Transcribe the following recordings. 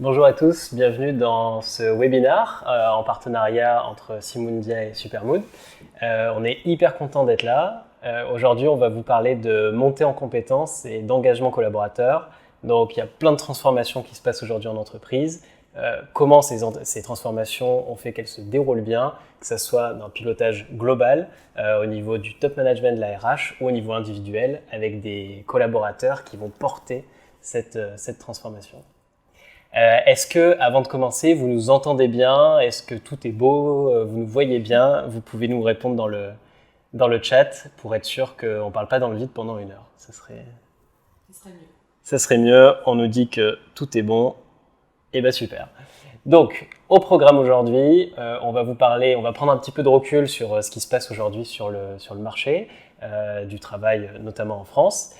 Bonjour à tous, bienvenue dans ce webinaire en partenariat entre Simundia et Supermood. On est hyper content d'être là. Aujourd'hui, on va vous parler de montée en compétences et d'engagement collaborateur. Donc, il y a plein de transformations qui se passent aujourd'hui en entreprise. Comment ces transformations ont fait qu'elles se déroulent bien, que ce soit d'un pilotage global au niveau du top management de la RH ou au niveau individuel avec des collaborateurs qui vont porter cette transformation. Est-ce que, avant de commencer, vous nous entendez bien? Est-ce que tout est beau? Vous nous voyez bien? Vous pouvez nous répondre dans le chat pour être sûr qu'on ne parle pas dans le vide pendant une heure. Ça serait mieux. Ça serait mieux. On nous dit que tout est bon. Eh bien, super. Donc, au programme aujourd'hui, on va prendre un petit peu de recul sur ce qui se passe aujourd'hui sur le marché du travail, notamment en France.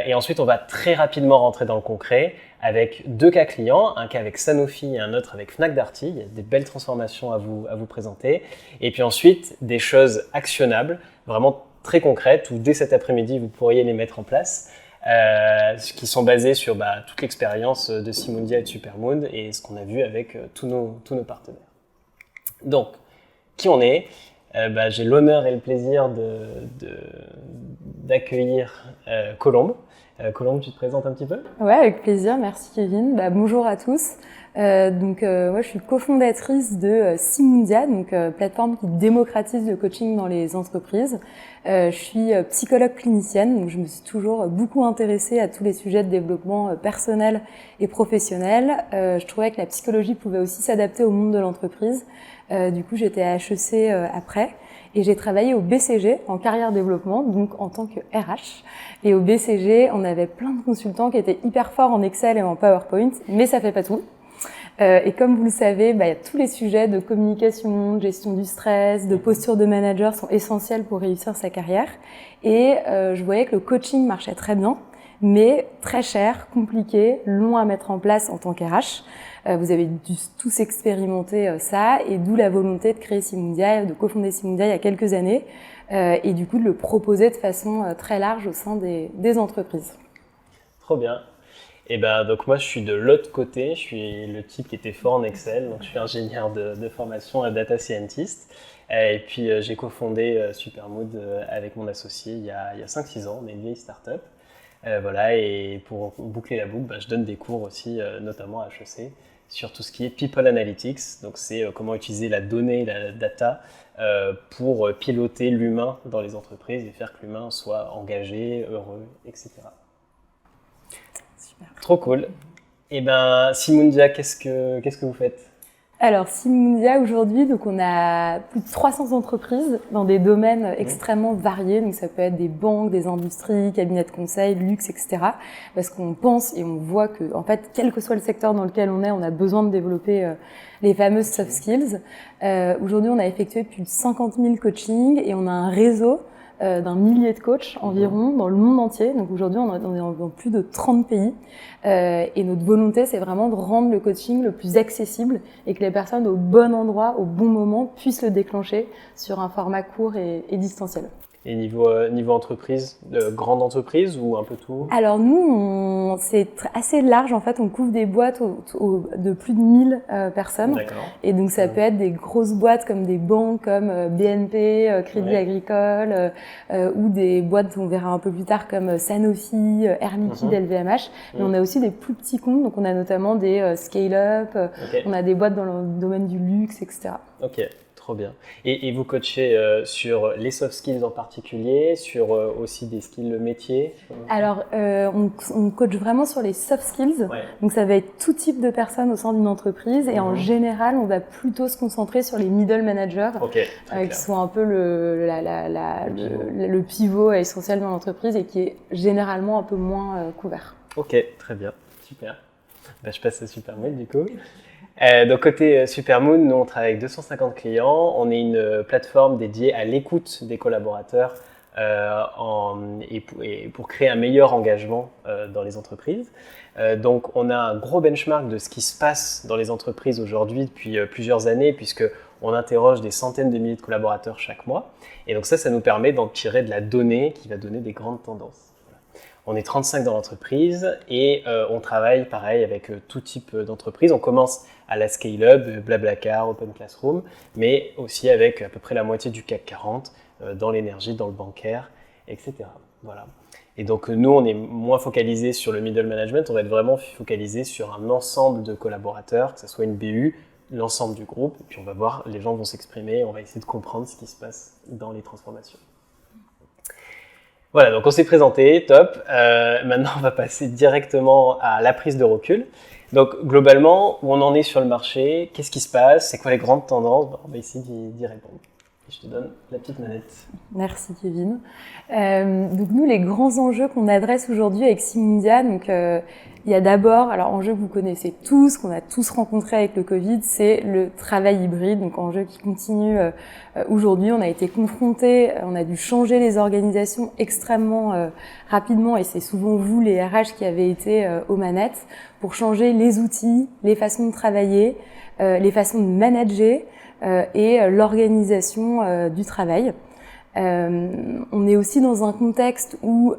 Et ensuite, on va très rapidement rentrer dans le concret avec deux cas clients, un cas avec Sanofi et un autre avec Fnac Darty. Il y a des belles transformations à vous présenter. Et puis ensuite, des choses actionnables, vraiment très concrètes, où dès cet après-midi, vous pourriez les mettre en place, qui sont basées sur toute l'expérience de Simundia et de Supermood et ce qu'on a vu avec tous nos partenaires. Donc, qui on est? J'ai l'honneur et le plaisir d'accueillir Colombe. Colombe, tu te présentes un petit peu? Ouais, avec plaisir. Merci Kevin. Bonjour à tous. Moi, je suis cofondatrice de Simundia, plateforme qui démocratise le coaching dans les entreprises. Je suis psychologue clinicienne, donc je me suis toujours beaucoup intéressée à tous les sujets de développement personnel et professionnel. Je trouvais que la psychologie pouvait aussi s'adapter au monde de l'entreprise. Du coup, j'étais à HEC après. Et j'ai travaillé au BCG en carrière développement, donc en tant que RH. Et au BCG, on avait plein de consultants qui étaient hyper forts en Excel et en PowerPoint, mais ça fait pas tout. Et comme vous le savez, il y a tous les sujets de communication, de gestion du stress, de posture de manager sont essentiels pour réussir sa carrière. Et je voyais que le coaching marchait très bien, mais très cher, compliqué, long à mettre en place en tant qu'RH. Vous avez dû tous expérimenter ça, et d'où la volonté de créer Simundia, de cofonder Simundia il y a quelques années, et du coup de le proposer de façon très large au sein des entreprises. Trop bien. Et donc moi je suis de l'autre côté, je suis le type qui était fort en Excel, donc je suis ingénieur de formation data scientist. Et puis j'ai cofondé Supermood avec mon associé il y a 5-6 ans, on est une vieille start-up. Et pour boucler la boucle, je donne des cours aussi, notamment à HEC, sur tout ce qui est People Analytics. Donc c'est comment utiliser la donnée et la data pour piloter l'humain dans les entreprises et faire que l'humain soit engagé, heureux, etc. Super. Trop cool. Et Simundia, qu'est-ce que vous faites? Alors Simundia aujourd'hui, donc on a plus de 300 entreprises dans des domaines extrêmement variés. Donc ça peut être des banques, des industries, cabinets de conseil, luxe, etc. Parce qu'on pense et on voit que, en fait, quel que soit le secteur dans lequel on est, on a besoin de développer les fameuses soft skills. Aujourd'hui, on a effectué plus de 50 000 coachings et on a un réseau d'un millier de coachs environ dans le monde entier. Donc aujourd'hui, on est dans plus de 30 pays. Et notre volonté, c'est vraiment de rendre le coaching le plus accessible et que les personnes au bon endroit, au bon moment, puissent le déclencher sur un format court et distanciel. Et niveau entreprise, grande entreprise ou un peu tout? Alors nous, c'est assez large en fait, on couvre des boîtes de plus de 1000 personnes. D'accord. Et donc ça peut être des grosses boîtes comme des banques comme BNP, Crédit Agricole, ou des boîtes on verra un peu plus tard comme Sanofi, Air Liquide, LVMH. Mais on a aussi des plus petits comptes, donc on a notamment des scale-up, on a des boîtes dans le domaine du luxe, etc. Ok. Trop bien. Et vous coachez sur les soft skills en particulier, sur aussi des skills métiers? Alors, on coach vraiment sur les soft skills. Ouais. Donc, ça va être tout type de personnes au sein d'une entreprise. Et en général, on va plutôt se concentrer sur les middle managers, qui sont un peu le pivot essentiel dans l'entreprise et qui est généralement un peu moins couvert. Ok, très bien. Super. Je passe à Supermood du coup. Donc côté Supermood, nous on travaille avec 250 clients. On est une plateforme dédiée à l'écoute des collaborateurs et pour créer un meilleur engagement dans les entreprises. Donc on a un gros benchmark de ce qui se passe dans les entreprises aujourd'hui depuis plusieurs années, puisque on interroge des centaines de milliers de collaborateurs chaque mois. Et donc ça nous permet d'en tirer de la donnée qui va donner des grandes tendances. On est 35 dans l'entreprise et on travaille pareil avec tout type d'entreprise. On commence à la scale-up, Blablacar, Open Classroom, mais aussi avec à peu près la moitié du CAC 40 dans l'énergie, dans le bancaire, etc. Voilà. Et donc nous, on est moins focalisé sur le middle management, on va être vraiment focalisé sur un ensemble de collaborateurs, que ce soit une BU, l'ensemble du groupe, et puis on va voir, les gens vont s'exprimer, on va essayer de comprendre ce qui se passe dans les transformations. Voilà, donc on s'est présenté, top. Maintenant, on va passer directement à la prise de recul. Donc globalement, où on en est sur le marché, qu'est-ce qui se passe, c'est quoi les grandes tendances? On va essayer d'y répondre. Je te donne la petite manette. Merci Kevin. Donc nous, les grands enjeux qu'on adresse aujourd'hui avec Simundia, donc il y a d'abord, alors enjeu que vous connaissez tous, qu'on a tous rencontré avec le Covid, c'est le travail hybride, donc enjeu qui continue aujourd'hui. On a été confrontés, on a dû changer les organisations extrêmement rapidement, et c'est souvent vous, les RH, qui avez été aux manettes pour changer les outils, les façons de travailler, les façons de manager et l'organisation du travail. On est aussi dans un contexte où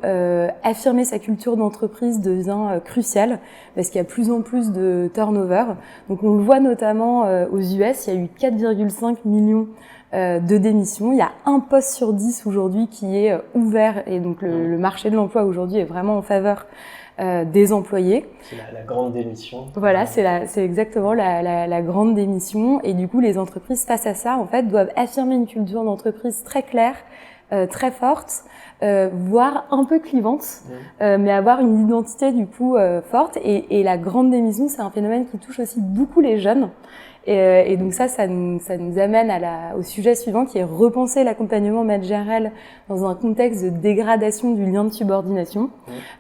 affirmer sa culture d'entreprise devient crucial parce qu'il y a plus en plus de turnover. Donc on le voit notamment aux US, il y a eu 4,5 millions de démissions. Il y a un poste sur 10 aujourd'hui qui est ouvert, et donc le marché de l'emploi aujourd'hui est vraiment en faveur des employés. C'est la grande démission. Voilà, c'est exactement la grande démission. Et du coup, les entreprises, face à ça, en fait, doivent affirmer une culture d'entreprise très claire, très forte, voire un peu clivante, mais avoir une identité du coup forte. Et la grande démission, c'est un phénomène qui touche aussi beaucoup les jeunes. Et donc ça nous amène au sujet suivant, qui est repenser l'accompagnement managérial dans un contexte de dégradation du lien de subordination.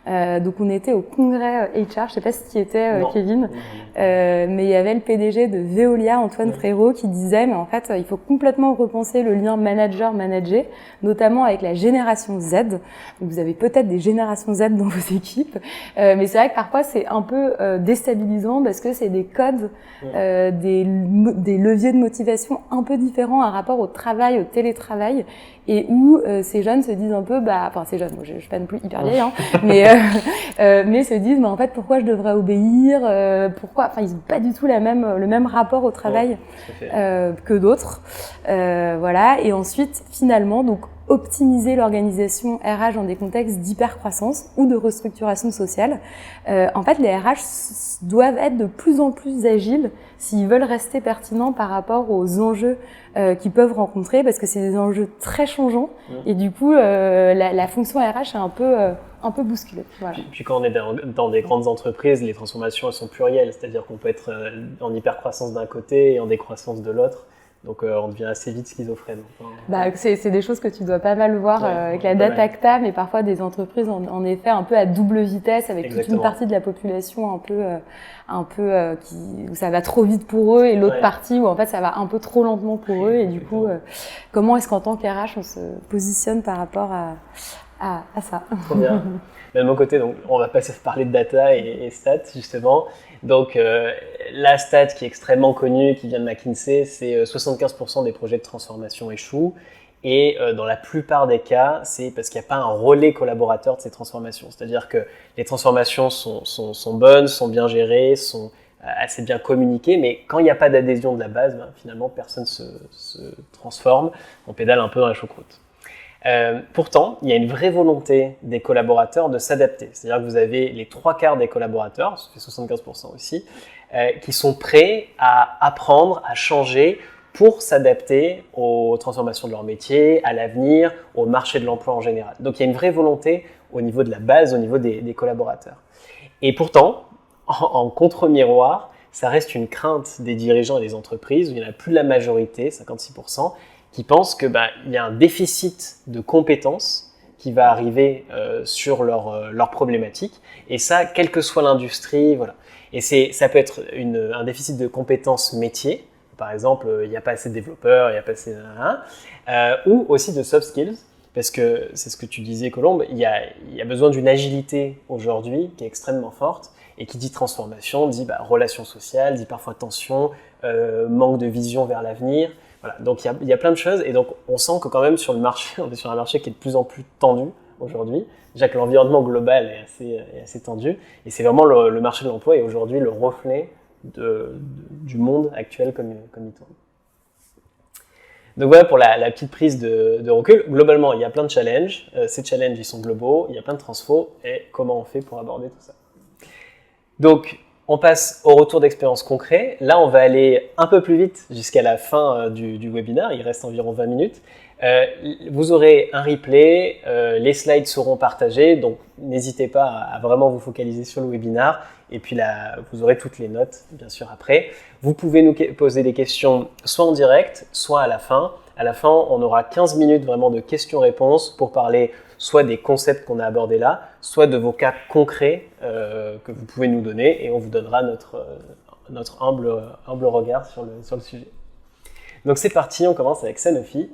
Donc on était au congrès HR, je sais pas si tu y étais, Kevin, mais il y avait le PDG de Veolia, Antoine Frérot, qui disait, mais en fait il faut complètement repenser le lien manager-manager, notamment avec la génération Z. Donc vous avez peut-être des générations Z dans vos équipes, mais c'est vrai que parfois c'est un peu déstabilisant parce que c'est des codes, des leviers de motivation un peu différents par rapport au travail, au télétravail, et où ces jeunes se disent un peu, enfin ces jeunes, moi je suis pas non plus hyper vieille, mais se disent, en fait pourquoi je devrais obéir, ils n'ont pas du tout le même rapport au travail que d'autres, voilà. Et ensuite finalement donc optimiser l'organisation RH dans des contextes d'hypercroissance ou de restructuration sociale. En fait, les RH doivent être de plus en plus agiles s'ils veulent rester pertinents par rapport aux enjeux qu'ils peuvent rencontrer, parce que c'est des enjeux très changeants, et du coup, la fonction RH est un peu bousculée. Voilà. Puis quand on est dans des grandes entreprises, les transformations elles sont plurielles, c'est-à-dire qu'on peut être en hypercroissance d'un côté et en décroissance de l'autre. Donc on devient assez vite schizophrène. C'est des choses que tu dois pas mal voir avec la DataCta, mais parfois des entreprises en effet un peu à double vitesse, avec toute une partie de la population où ça va trop vite pour eux, et l'autre partie où en fait ça va un peu trop lentement pour eux. Et du coup, comment est-ce qu'en tant qu'RH on se positionne par rapport à ça? Trop bien. Mais de mon côté, donc, on va passer à parler de data et stats justement. Donc la stat qui est extrêmement connue, qui vient de McKinsey, c'est 75% des projets de transformation échouent. Et dans la plupart des cas, c'est parce qu'il n'y a pas un relais collaborateur de ces transformations. C'est-à-dire que les transformations sont bonnes, sont bien gérées, sont assez bien communiquées, mais quand il n'y a pas d'adhésion de la base, finalement personne se transforme. On pédale un peu dans la choucroute. Pourtant, il y a une vraie volonté des collaborateurs de s'adapter. C'est-à-dire que vous avez les 3/4 des collaborateurs, ça fait 75% aussi, qui sont prêts à apprendre, à changer pour s'adapter aux transformations de leur métier, à l'avenir, au marché de l'emploi en général. Donc il y a une vraie volonté au niveau de la base, au niveau des collaborateurs. Et pourtant, en contre-miroir, ça reste une crainte des dirigeants et des entreprises, où il y en a plus de la majorité, 56%, qui pensent qu'il y a un déficit de compétences qui va arriver sur leur problématique. Et ça, quelle que soit l'industrie, voilà. Et ça peut être un déficit de compétences métiers. Par exemple, il n'y a pas assez de développeurs, il n'y a pas assez ou aussi de soft skills, parce que c'est ce que tu disais, Colombe, il y a besoin d'une agilité aujourd'hui qui est extrêmement forte, et qui dit transformation, dit relations sociales, dit parfois tension, manque de vision vers l'avenir. Voilà. Donc il y a plein de choses, et donc on sent que quand même sur le marché, on est sur un marché qui est de plus en plus tendu aujourd'hui. Déjà que l'environnement global est assez tendu, et c'est vraiment le marché de l'emploi est aujourd'hui le reflet du monde actuel comme il tourne. Donc voilà pour la petite prise de recul. Globalement, il y a plein de challenges. Ces challenges, ils sont globaux. Il y a plein de transfos. Et comment on fait pour aborder tout ça? Donc, on passe au retour d'expérience concret. Là, on va aller un peu plus vite jusqu'à la fin du webinaire. Il reste environ 20 minutes. Vous aurez un replay. Les slides seront partagés. Donc, n'hésitez pas à vraiment vous focaliser sur le webinaire. Et puis là, vous aurez toutes les notes, bien sûr, après. Vous pouvez nous poser des questions soit en direct, soit à la fin. À la fin, on aura 15 minutes vraiment de questions-réponses pour parler soit des concepts qu'on a abordés là, soit de vos cas concrets que vous pouvez nous donner et on vous donnera notre humble regard sur le sujet. Donc c'est parti, on commence avec Sanofi.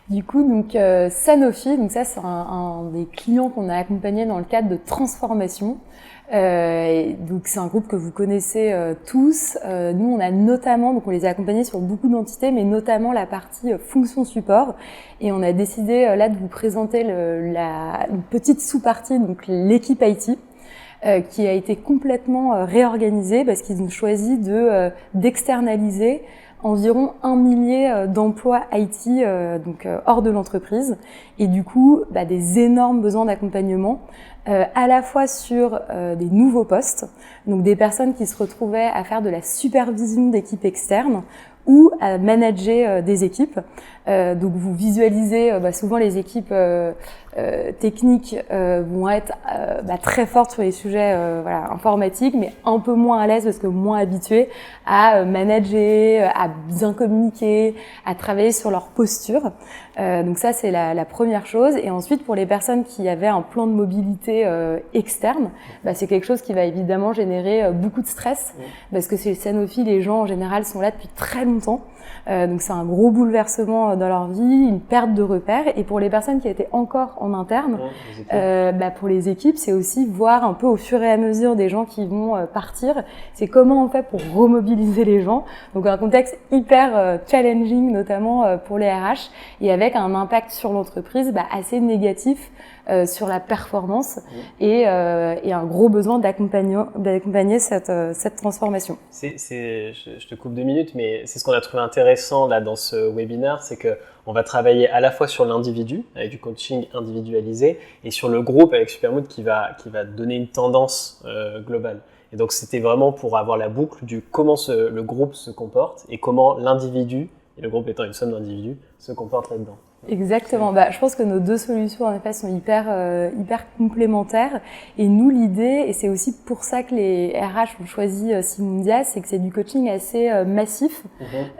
Du coup, donc Sanofi, donc ça c'est un des clients qu'on a accompagné dans le cadre de transformation. Donc c'est un groupe que vous connaissez tous. Nous, on a notamment, donc on les a accompagnés sur beaucoup d'entités, mais notamment la partie fonction support. Et on a décidé là de vous présenter une petite sous-partie, donc l'équipe IT. Qui a été complètement réorganisée parce qu'ils ont choisi d'externaliser environ 1 millier d'emplois IT donc hors de l'entreprise et du coup des énormes besoins d'accompagnement à la fois sur des nouveaux postes, donc des personnes qui se retrouvaient à faire de la supervision d'équipes externes ou à manager des équipes. Donc vous visualisez souvent les équipes techniques vont être très fortes sur les sujets informatiques, mais un peu moins à l'aise parce que moins habituées à manager, à bien communiquer, à travailler sur leur posture. Donc ça c'est la première chose. Et ensuite pour les personnes qui avaient un plan de mobilité externe, c'est quelque chose qui va évidemment générer beaucoup de stress parce que chez Sanofi les gens en général sont là depuis très longtemps. Donc c'est un gros bouleversement dans leur vie, une perte de repères. Et pour les personnes qui étaient encore en interne, pour les équipes, c'est aussi voir un peu au fur et à mesure des gens qui vont partir, c'est comment on fait pour remobiliser les gens. Donc un contexte hyper challenging, notamment pour les RH, et avec un impact sur l'entreprise assez négatif sur la performance et un gros besoin d'accompagner cette transformation. Je te coupe 2 minutes, mais c'est ce qu'on a trouvé intéressant là dans ce webinaire, c'est qu'on va travailler à la fois sur l'individu, avec du coaching individualisé, et sur le groupe avec Supermood qui va donner une tendance globale. Et donc c'était vraiment pour avoir la boucle du comment le groupe se comporte et comment l'individu, et le groupe étant une somme d'individus, se comporte là-dedans. Exactement. Je pense que nos deux solutions en effet sont hyper complémentaires. Et nous, l'idée, et c'est aussi pour ça que les RH ont choisi Simundia, c'est que c'est du coaching assez massif.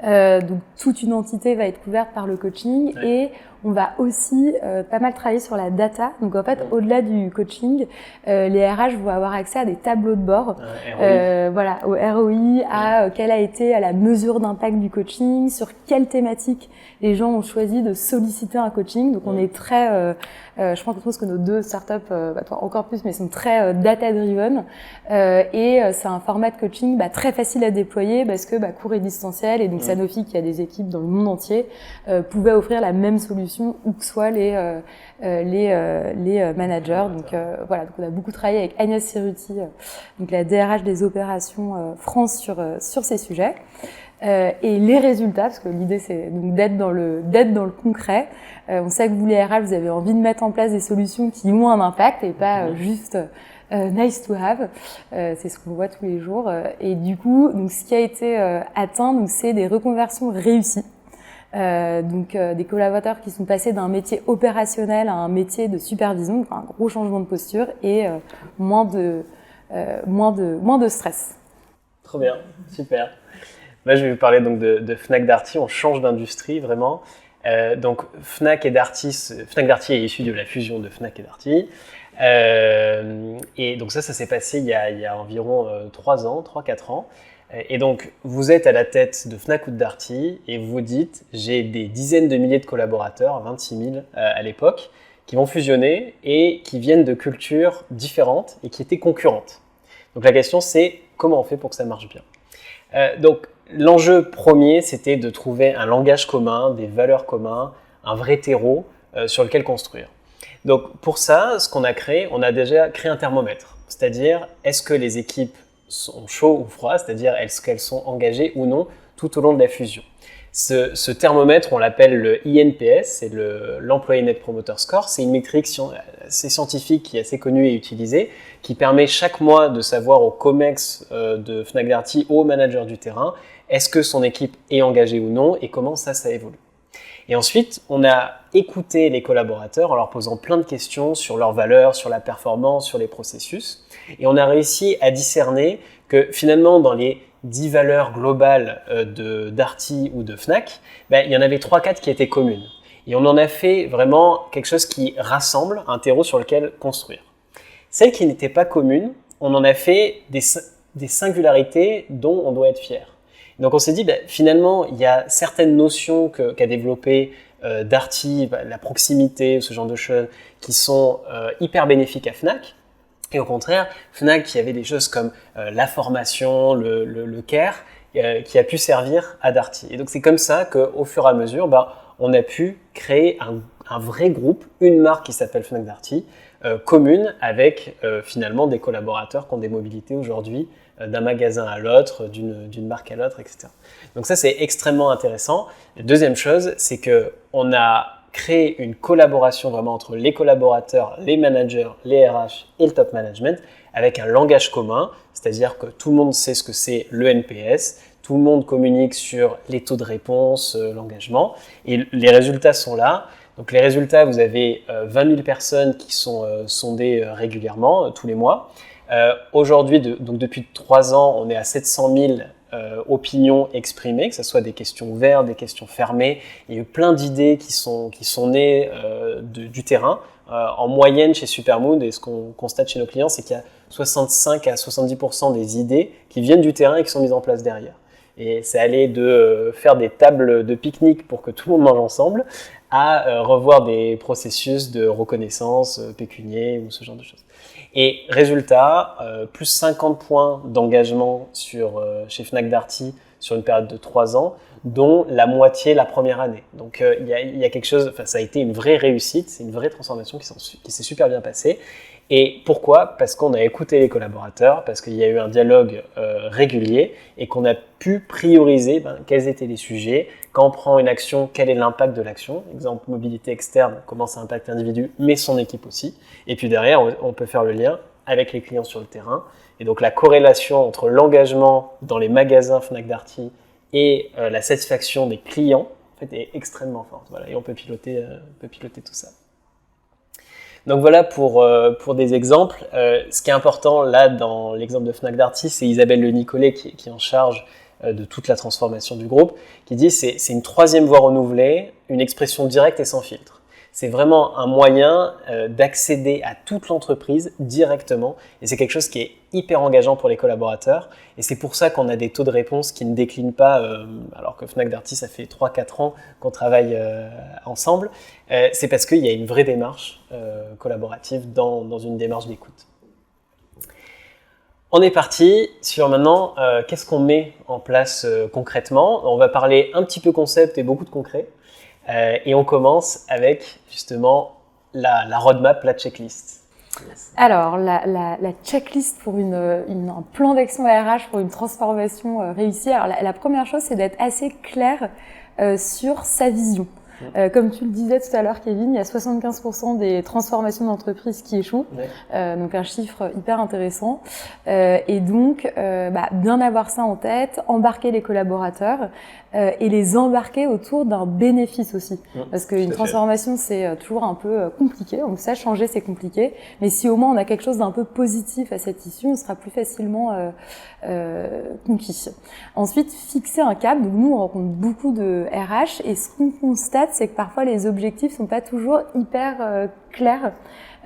Donc toute une entité va être couverte par le coaching et on va aussi pas mal travailler sur la data. Donc en fait, au-delà du coaching, les RH vont avoir accès à des tableaux de bord, au ROI, à quelle a été la mesure d'impact du coaching, sur quelle thématique les gens ont choisi de solliciter un coaching. Donc on est très, je pense que nos deux startups, toi encore plus, mais sont très data-driven. Et c'est un format de coaching très facile à déployer parce que court et distanciel. Et donc Sanofi, qui a des équipes dans le monde entier, pouvait offrir la même solution où que soient les managers. Donc donc on a beaucoup travaillé avec Agnès Cerruti, donc la DRH des opérations France sur ces sujets. Et les résultats, parce que l'idée c'est donc d'être dans le concret. On sait que vous les RH, vous avez envie de mettre en place des solutions qui ont un impact et pas juste nice to have. C'est ce qu'on voit tous les jours. Et du coup, donc ce qui a été atteint, donc c'est des reconversions réussies. Des collaborateurs qui sont passés d'un métier opérationnel à un métier de supervision, donc un gros changement de posture et moins de stress. Trop bien, super. Là, je vais vous parler donc de Fnac Darty. On change d'industrie vraiment. Donc Fnac Darty est issu de la fusion de Fnac et Darty. Et donc ça s'est passé il y a environ 3-4 ans. Et donc, vous êtes à la tête de Fnac ou de Darty et vous vous dites, j'ai des dizaines de milliers de collaborateurs, 26 000 à l'époque, qui vont fusionner et qui viennent de cultures différentes et qui étaient concurrentes. Donc la question c'est, comment on fait pour que ça marche bien ? Donc l'enjeu premier, c'était de trouver un langage commun, des valeurs communes, un vrai terreau sur lequel construire. Donc pour ça, ce qu'on a créé, on a déjà créé un thermomètre. C'est-à-dire, est-ce que les équipes sont chaudes ou froides, c'est-à-dire est-ce qu'elles sont engagées ou non tout au long de la fusion. Ce thermomètre, on l'appelle le INPS, c'est l'Employee Net Promoter Score. C'est une métrique assez scientifique qui est assez connue et utilisée, qui permet chaque mois de savoir au COMEX de Fnac Darty, au manager du terrain, est-ce que son équipe est engagée ou non et comment ça évolue. Et ensuite, on a écouté les collaborateurs en leur posant plein de questions sur leurs valeurs, sur la performance, sur les processus. Et on a réussi à discerner que finalement, dans les 10 valeurs globales de Darty ou de Fnac, il y en avait 3-4 qui étaient communes. Et on en a fait vraiment quelque chose qui rassemble, un terreau sur lequel construire. Celles qui n'étaient pas communes, on en a fait des singularités dont on doit être fier. Donc on s'est dit, finalement, il y a certaines notions qu'a développées Darty, la proximité, ce genre de choses, qui sont hyper bénéfiques à Fnac. Et au contraire, Fnac, il y avait des choses comme la formation, le care, qui a pu servir à Darty. Et donc c'est comme ça qu'au fur et à mesure, on a pu créer un vrai groupe, une marque qui s'appelle Fnac Darty, commune avec finalement des collaborateurs qui ont des mobilités aujourd'hui d'un magasin à l'autre, d'une marque à l'autre, etc. Donc ça, c'est extrêmement intéressant. La deuxième chose, c'est qu'on a créé une collaboration vraiment entre les collaborateurs, les managers, les RH et le top management avec un langage commun, c'est-à-dire que tout le monde sait ce que c'est le NPS, tout le monde communique sur les taux de réponse, l'engagement, et les résultats sont là. Donc les résultats, vous avez 20 000 personnes qui sont sondées régulièrement, tous les mois. Aujourd'hui, donc depuis 3 ans, on est à 700 000 opinions exprimées, que ce soit des questions ouvertes, des questions fermées. Il y a eu plein d'idées qui sont nées du terrain. En moyenne chez Supermood, et ce qu'on constate chez nos clients, c'est qu'il y a 65 à 70% des idées qui viennent du terrain et qui sont mises en place derrière. Et c'est aller de faire des tables de pique-nique pour que tout le monde mange ensemble à revoir des processus de reconnaissance pécuniaire ou ce genre de choses. Et résultat, plus 50 points d'engagement chez Fnac Darty sur une période de 3 ans, dont la moitié la première année. Donc il y a quelque chose, ça a été une vraie réussite, c'est une vraie transformation qui s'est super bien passée. Et pourquoi ? Parce qu'on a écouté les collaborateurs, parce qu'il y a eu un dialogue régulier et qu'on a pu prioriser quels étaient les sujets. Quand on prend une action, quel est l'impact de l'action ? Exemple, mobilité externe, comment ça impacte l'individu, mais son équipe aussi. Et puis derrière, on peut faire le lien avec les clients sur le terrain. Et donc la corrélation entre l'engagement dans les magasins Fnac Darty et la satisfaction des clients en fait, est extrêmement forte. Voilà, et on peut piloter tout ça. Donc voilà pour des exemples. Ce qui est important là dans l'exemple de Fnac Darty, c'est Isabelle Le Nicolet qui est en charge de toute la transformation du groupe, qui dit c'est une 3e voie renouvelée, une expression directe et sans filtre. C'est vraiment un moyen d'accéder à toute l'entreprise directement et c'est quelque chose qui est hyper engageant pour les collaborateurs et c'est pour ça qu'on a des taux de réponse qui ne déclinent pas alors que Fnac Darty ça fait 3-4 ans qu'on travaille ensemble. C'est parce qu'il y a une vraie démarche collaborative dans une démarche d'écoute. On est parti sur maintenant qu'est-ce qu'on met en place concrètement. On va parler un petit peu concept et beaucoup de concret. Et on commence avec justement la roadmap, la checklist. Yes. Alors, la checklist pour un plan d'action RH pour une transformation réussie. Alors, la première chose, c'est d'être assez clair sur sa vision. Comme tu le disais tout à l'heure, Kevin, il y a 75% des transformations d'entreprise qui échouent, donc un chiffre hyper intéressant. Et donc, bien avoir ça en tête, embarquer les collaborateurs et les embarquer autour d'un bénéfice aussi. Parce qu'une transformation, c'est toujours un peu compliqué. Donc ça, changer, c'est compliqué. Mais si au moins on a quelque chose d'un peu positif à cette issue, on sera plus facilement conquis. Ensuite, fixer un cap. Donc nous, on rencontre beaucoup de RH et ce qu'on constate, c'est que parfois les objectifs sont pas toujours hyper clairs.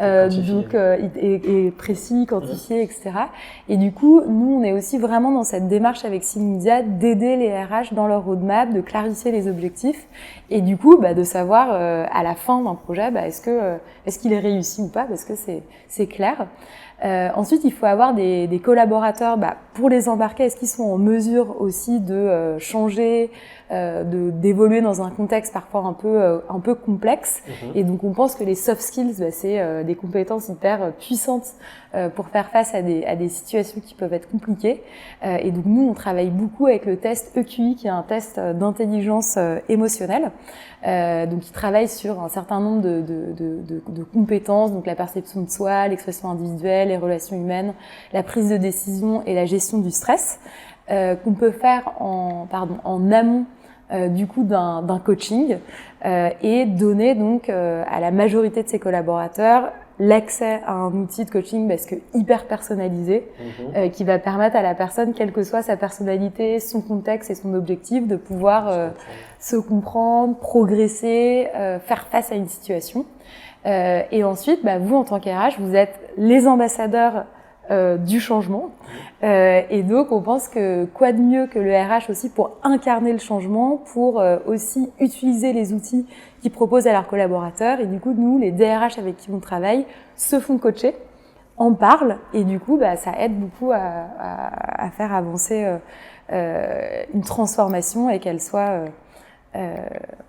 Et précis, quantifié, etc. Et du coup, nous, on est aussi vraiment dans cette démarche avec Simundia d'aider les RH dans leur roadmap, de clarifier les objectifs et du coup, de savoir à la fin d'un projet, est-ce qu'il est réussi ou pas, parce que c'est clair. Ensuite, il faut avoir des collaborateurs pour les embarquer, est-ce qu'ils sont en mesure aussi de changer, d'évoluer dans un contexte parfois un peu complexe. Et donc on pense que les soft skills, c'est des compétences hyper puissantes pour faire face à des situations qui peuvent être compliquées. Et donc nous, on travaille beaucoup avec le test EQI, qui est un test d'intelligence émotionnelle. Donc il travaille sur un certain nombre de compétences, donc la perception de soi, l'expression individuelle, les relations humaines, la prise de décision et la gestion du stress, qu'on peut faire en amont du coup d'un coaching et donner donc à la majorité de ses collaborateurs l'accès à un outil de coaching parce que hyper personnalisé qui va permettre à la personne, quelle que soit sa personnalité, son contexte et son objectif, de pouvoir se comprendre, progresser, faire face à une situation. Et ensuite, vous en tant qu'RH, vous êtes les ambassadeurs du changement. Et donc, on pense que quoi de mieux que le RH aussi pour incarner le changement, pour aussi utiliser les outils qu'ils proposent à leurs collaborateurs. Et du coup, nous, les DRH avec qui on travaille, se font coacher, en parlent. Et du coup, ça aide beaucoup à faire avancer une transformation et qu'elle soit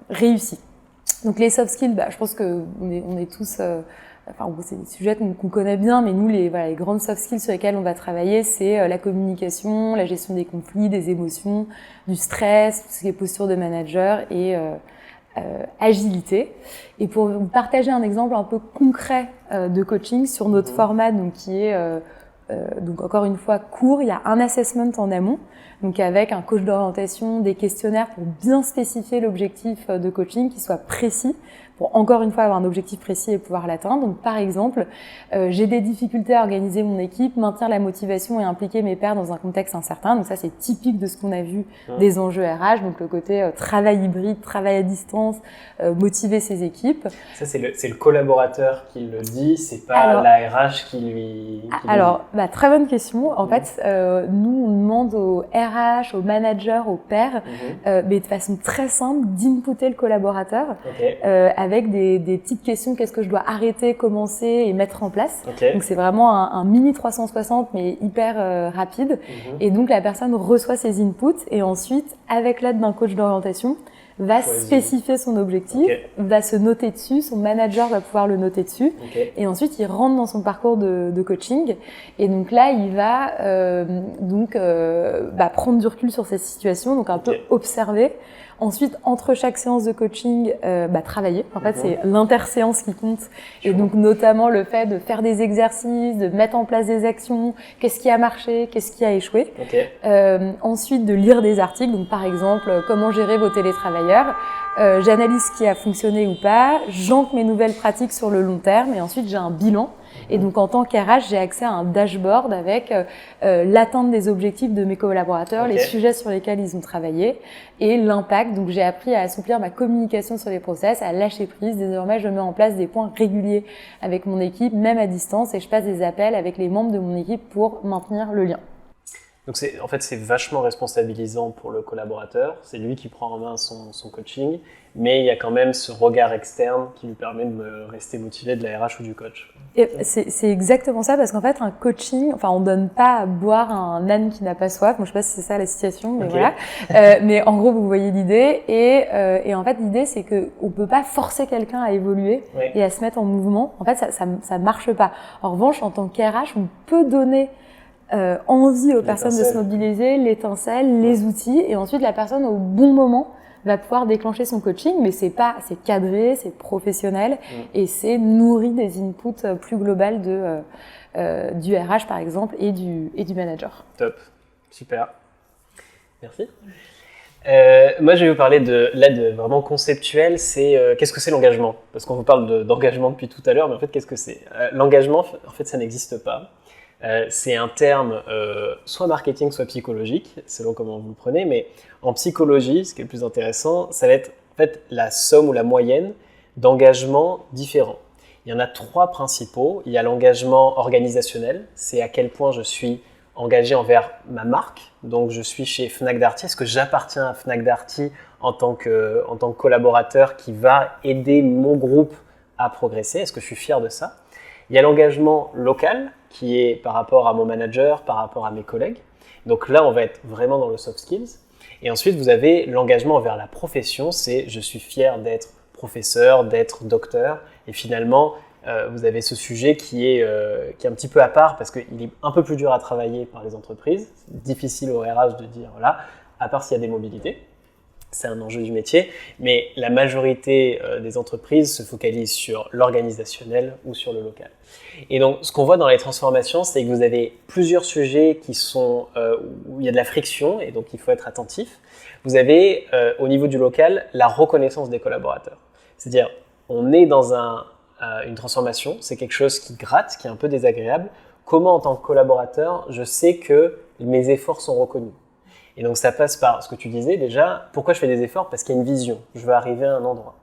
réussie. Donc, les soft skills, je pense que on est tous... c'est des sujets qu'on connaît bien, mais nous, les grandes soft skills sur lesquelles on va travailler, c'est la communication, la gestion des conflits, des émotions, du stress, tout ce qui est posture de manager et agilité. Et pour vous partager un exemple un peu concret de coaching sur notre format, donc qui est donc encore une fois court, il y a un assessment en amont, donc avec un coach d'orientation, des questionnaires pour bien spécifier l'objectif de coaching qui soit précis, pour encore une fois avoir un objectif précis et pouvoir l'atteindre. Donc par exemple, j'ai des difficultés à organiser mon équipe, maintenir la motivation et impliquer mes pairs dans un contexte incertain. Donc ça, c'est typique de ce qu'on a vu des enjeux RH, donc le côté travail hybride, travail à distance, motiver ses équipes. Ça, c'est le collaborateur qui le dit, c'est pas la RH qui lui... Très bonne question. En fait, nous, on demande aux RH, aux managers, aux pairs, mais de façon très simple, d'inputer le collaborateur avec des petites questions, qu'est-ce que je dois arrêter, commencer et mettre en place. Donc c'est vraiment un mini 360 mais hyper rapide. Et donc la personne reçoit ses inputs et ensuite, avec l'aide d'un coach d'orientation, va spécifier son objectif, va se noter dessus, son manager va pouvoir le noter dessus, et ensuite il rentre dans son parcours de coaching, et donc là il va prendre du recul sur ces situations, donc un peu observer. Ensuite, entre chaque séance de coaching, travailler. En fait, c'est l'interséance qui compte. Et donc, notamment, le fait de faire des exercices, de mettre en place des actions. Qu'est-ce qui a marché? Qu'est-ce qui a échoué? Ensuite, de lire des articles. Donc, par exemple, comment gérer vos télétravailleurs. J'analyse ce qui a fonctionné ou pas. J'ancre mes nouvelles pratiques sur le long terme. Et ensuite, j'ai un bilan. Et donc, en tant qu'RH, j'ai accès à un dashboard avec l'atteinte des objectifs de mes collaborateurs, les sujets sur lesquels ils ont travaillé et l'impact. Donc, j'ai appris à assouplir ma communication sur les process, à lâcher prise. Désormais, je mets en place des points réguliers avec mon équipe, même à distance, et je passe des appels avec les membres de mon équipe pour maintenir le lien. Donc, c'est vachement responsabilisant pour le collaborateur. C'est lui qui prend en main son coaching, mais il y a quand même ce regard externe qui lui permet de rester motivé de la RH ou du coach. Et c'est exactement ça, parce qu'en fait, un coaching, on donne pas à boire à un âne qui n'a pas soif. Moi, je sais pas si c'est ça la situation, mais voilà. Mais en gros, vous voyez l'idée. Et en fait, l'idée, c'est que on peut pas forcer quelqu'un à évoluer et à se mettre en mouvement. En fait, ça marche pas. En revanche, en tant qu'RH, on peut donner envie aux personnes de se mobiliser, l'étincelle, les outils, et ensuite la personne au bon moment va pouvoir déclencher son coaching, mais c'est cadré, c'est professionnel et c'est nourri des inputs plus globales du RH par exemple et du manager. Top, super, merci. Moi, je vais vous parler de l'aide vraiment conceptuelle. C'est qu'est-ce que c'est l'engagement? Parce qu'on vous parle d'engagement depuis tout à l'heure, mais en fait, qu'est-ce que c'est? L'engagement, en fait, ça n'existe pas. C'est un terme soit marketing, soit psychologique, selon comment vous le prenez. Mais en psychologie, ce qui est le plus intéressant, ça va être en fait la somme ou la moyenne d'engagements différents. Il y en a 3 principaux. Il y a l'engagement organisationnel, c'est à quel point je suis engagé envers ma marque. Donc, je suis chez Fnac Darty. Est-ce que j'appartiens à Fnac Darty en tant que collaborateur qui va aider mon groupe à progresser? Est-ce que je suis fier de ça? Il y a l'engagement local, qui est par rapport à mon manager, par rapport à mes collègues. Donc là, on va être vraiment dans le soft skills. Et ensuite, vous avez l'engagement envers la profession, c'est je suis fier d'être professeur, d'être docteur. Et finalement, vous avez ce sujet qui est un petit peu à part parce qu'il est un peu plus dur à travailler par les entreprises. C'est difficile au RH de dire, voilà, à part s'il y a des mobilités. C'est un enjeu du métier, mais la majorité des entreprises se focalisent sur l'organisationnel ou sur le local. Et donc, ce qu'on voit dans les transformations, c'est que vous avez plusieurs sujets qui sont, où il y a de la friction, et donc il faut être attentif. Vous avez, au niveau du local, la reconnaissance des collaborateurs. C'est-à-dire, on est dans une transformation, c'est quelque chose qui gratte, qui est un peu désagréable. Comment, en tant que collaborateur, je sais que mes efforts sont reconnus? Et donc ça passe par ce que tu disais déjà, pourquoi je fais des efforts? Parce qu'il y a une vision, je veux arriver à un endroit.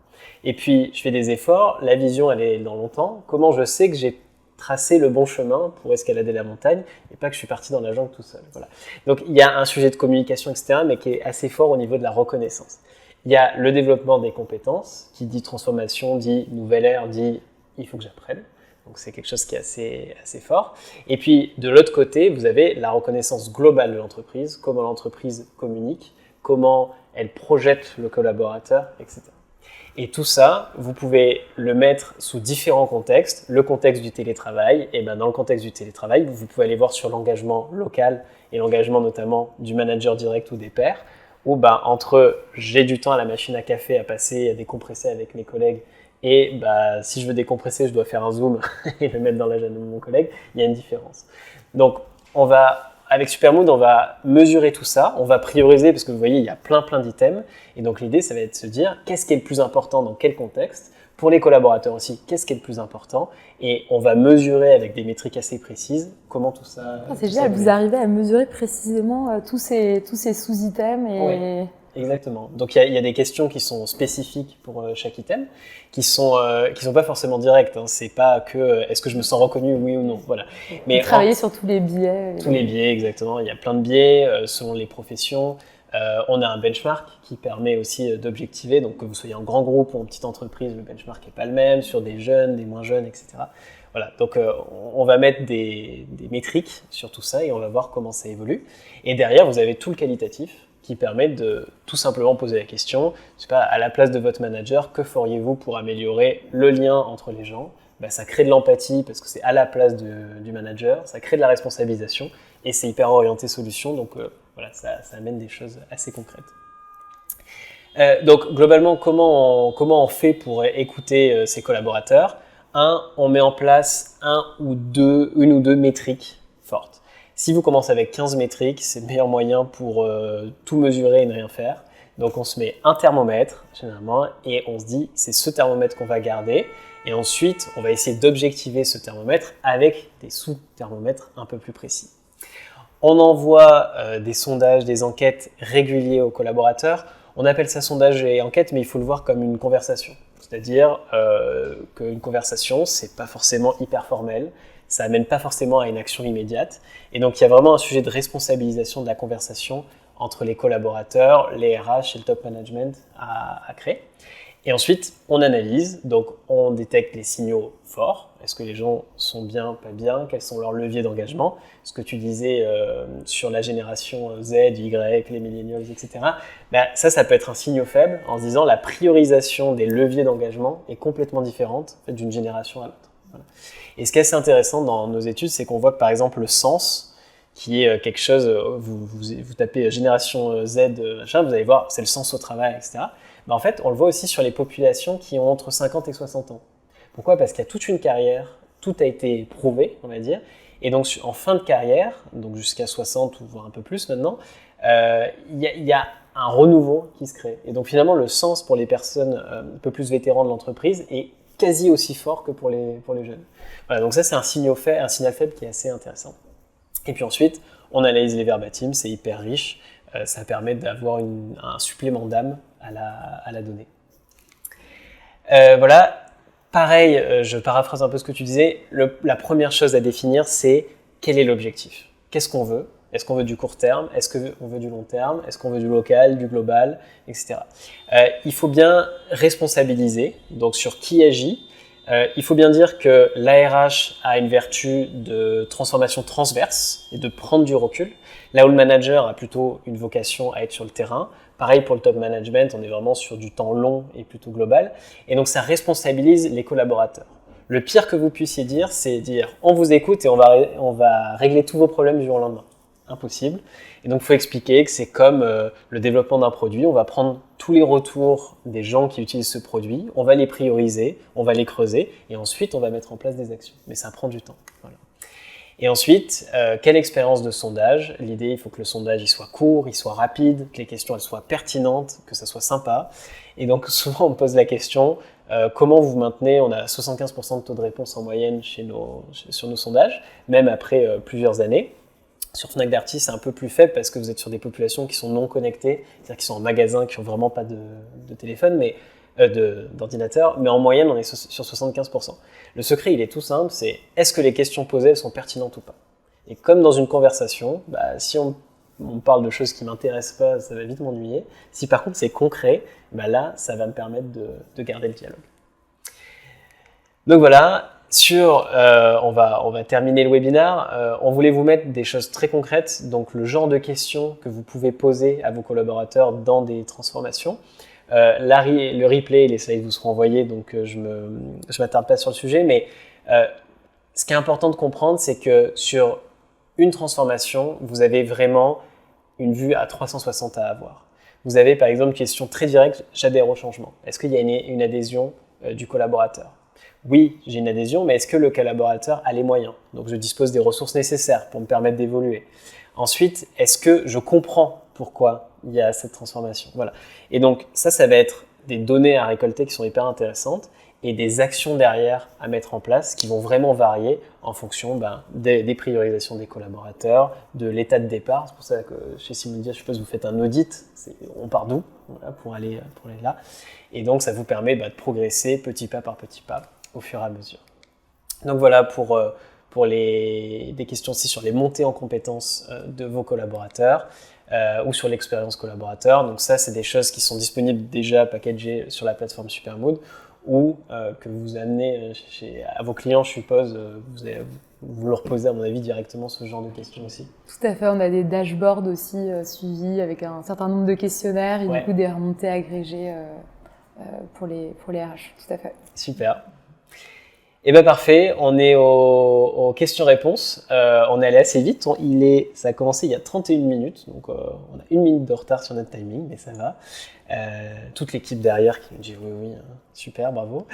Et puis je fais des efforts, la vision elle est dans longtemps, comment je sais que j'ai tracé le bon chemin pour escalader la montagne et pas que je suis parti dans la jungle tout seul. Voilà. Donc il y a un sujet de communication, etc., mais qui est assez fort au niveau de la reconnaissance. Il y a le développement des compétences, qui dit transformation, dit nouvelle ère, dit il faut que j'apprenne. Donc c'est quelque chose qui est assez fort. Et puis de l'autre côté, vous avez la reconnaissance globale de l'entreprise, comment l'entreprise communique, comment elle projette le collaborateur, etc. Et tout ça, vous pouvez le mettre sous différents contextes. Le contexte du télétravail, et ben dans le contexte du télétravail, vous pouvez aller voir sur l'engagement local et l'engagement notamment du manager direct ou des pairs, où ben, entre j'ai du temps à la machine à café à passer, à décompresser avec mes collègues, et bah, si je veux décompresser, je dois faire un zoom et le mettre dans l'agenda de mon collègue, il y a une différence. Donc, avec Supermood, on va mesurer tout ça, on va prioriser, parce que vous voyez, il y a plein d'items. Et donc, l'idée, ça va être de se dire, qu'est-ce qui est le plus important dans quel contexte? Pour les collaborateurs aussi, qu'est-ce qui est le plus important? Et on va mesurer avec des métriques assez précises comment tout ça... C'est génial, vous arrivez à mesurer précisément tous ces sous-items et... Oui. Exactement. Donc il y a des questions qui sont spécifiques pour chaque item, qui sont pas forcément directes. Hein. C'est pas que est-ce que je me sens reconnu, oui ou non. Voilà. Mais travailler sur tous les biais. Tous les biais, exactement. Il y a plein de biais selon les professions. On a un benchmark qui permet aussi d'objectiver. Donc que vous soyez en grand groupe ou en petite entreprise, le benchmark n'est pas le même sur des jeunes, des moins jeunes, etc. Voilà. Donc on va mettre des métriques sur tout ça et on va voir comment ça évolue. Et derrière, vous avez tout le qualitatif, qui permet de tout simplement poser la question, je sais pas, à la place de votre manager, que feriez-vous pour améliorer le lien entre les gens? Ben, ça crée de l'empathie parce que c'est à la place du manager, ça crée de la responsabilisation et c'est hyper orienté solution, donc voilà, ça amène des choses assez concrètes. Donc globalement, comment on fait pour écouter ses collaborateurs? On met en place une ou deux métriques fortes. Si vous commencez avec 15 métriques, c'est le meilleur moyen pour tout mesurer et ne rien faire. Donc on se met un thermomètre généralement et on se dit c'est ce thermomètre qu'on va garder. Et ensuite, on va essayer d'objectiver ce thermomètre avec des sous-thermomètres un peu plus précis. On envoie des sondages, des enquêtes réguliers aux collaborateurs. On appelle ça sondage et enquête, mais il faut le voir comme une conversation. C'est-à-dire qu'une conversation, c'est pas forcément hyper formel. Ça amène pas forcément à une action immédiate. Et donc, il y a vraiment un sujet de responsabilisation de la conversation entre les collaborateurs, les RH et le top management à créer. Et ensuite, on analyse. Donc, on détecte les signaux forts. Est-ce que les gens sont bien, pas bien? Quels sont leurs leviers d'engagement? Ce que tu disais sur la génération Z, Y, les millennials, etc. Ben, ça peut être un signe faible en se disant la priorisation des leviers d'engagement est complètement différente en fait, d'une génération à l'autre. Voilà. Et ce qui est assez intéressant dans nos études, c'est qu'on voit que par exemple le sens, qui est quelque chose, vous tapez génération Z, machin, vous allez voir, c'est le sens au travail, etc. Mais en fait, on le voit aussi sur les populations qui ont entre 50 et 60 ans. Pourquoi? Parce qu'il y a toute une carrière, tout a été prouvé, on va dire, et donc en fin de carrière, donc jusqu'à 60 ou voire un peu plus maintenant, il y a un renouveau qui se crée. Et donc finalement, le sens pour les personnes un peu plus vétérans de l'entreprise est quasi aussi fort que pour les jeunes. Voilà, donc ça c'est un signal faible qui est assez intéressant. Et puis ensuite, on analyse les verbatims, c'est hyper riche, ça permet d'avoir un supplément d'âme à la donnée. Voilà, pareil, je paraphrase un peu ce que tu disais, la première chose à définir c'est quel est l'objectif? Qu'est-ce qu'on veut? Est-ce qu'on veut du court terme? Est-ce qu'on veut du long terme? Est-ce qu'on veut du local, du global, etc. Il faut bien responsabiliser, donc sur qui agit. Il faut bien dire que l'ARH a une vertu de transformation transverse et de prendre du recul, là où le manager a plutôt une vocation à être sur le terrain. Pareil pour le top management, on est vraiment sur du temps long et plutôt global. Et donc ça responsabilise les collaborateurs. Le pire que vous puissiez dire, c'est dire on vous écoute et on va régler tous vos problèmes du jour au lendemain. Impossible. Et donc il faut expliquer que c'est comme le développement d'un produit. On va prendre tous les retours des gens qui utilisent ce produit, on va les prioriser, on va les creuser et ensuite on va mettre en place des actions. Mais ça prend du temps. Voilà. Et ensuite, quelle expérience de sondage? L'idée, il faut que le sondage il soit court, il soit rapide, que les questions elles soient pertinentes, que ça soit sympa. Et donc souvent on me pose la question, comment vous maintenez, on a 75% de taux de réponse en moyenne sur nos sondages, même après plusieurs années. Sur Fnac Darty, c'est un peu plus faible parce que vous êtes sur des populations qui sont non connectées, c'est-à-dire qui sont en magasin, qui n'ont vraiment pas de téléphone, mais d'ordinateur, mais en moyenne, on est sur 75%. Le secret, il est tout simple, c'est est-ce que les questions posées, elles sont pertinentes ou pas? Et comme dans une conversation, si on parle de choses qui ne m'intéressent pas, ça va vite m'ennuyer. Si par contre c'est concret, là, ça va me permettre de garder le dialogue. Donc voilà, on va terminer le webinaire. On voulait vous mettre des choses très concrètes, donc le genre de questions que vous pouvez poser à vos collaborateurs dans des transformations. Le replay et les slides vous seront envoyés, donc je m'attarde pas sur le sujet, mais ce qui est important de comprendre, c'est que sur une transformation, vous avez vraiment une vue à 360 à avoir. Vous avez par exemple une question très directe, j'adhère au changement. Est-ce qu'il y a une adhésion du collaborateur? Oui, j'ai une adhésion, mais est-ce que le collaborateur a les moyens? Donc je dispose des ressources nécessaires pour me permettre d'évoluer. Ensuite, est-ce que je comprends pourquoi il y a cette transformation? Voilà. Et donc ça va être des données à récolter qui sont hyper intéressantes et des actions derrière à mettre en place qui vont vraiment varier en fonction des priorisations des collaborateurs, de l'état de départ. C'est pour ça que chez Simundia, je suppose, vous faites un audit. On part d'où pour aller là. Et donc ça vous permet de progresser petit pas par petit pas au fur et à mesure. Donc voilà pour des questions aussi sur les montées en compétences de vos collaborateurs ou sur l'expérience collaborateur. Donc ça, c'est des choses qui sont disponibles déjà packagées sur la plateforme Supermood ou que vous amenez à vos clients, je suppose, vous leur posez à mon avis directement ce genre de questions aussi. Tout à fait, on a des dashboards aussi suivis avec un certain nombre de questionnaires et du coup des remontées agrégées pour les RH, tout à fait. Super. Et parfait, on est aux questions-réponses. On est allé assez vite. Ça a commencé il y a 31 minutes, donc on a 1 minute de retard sur notre timing, mais ça va. Toute l'équipe derrière qui nous dit oui, super, bravo.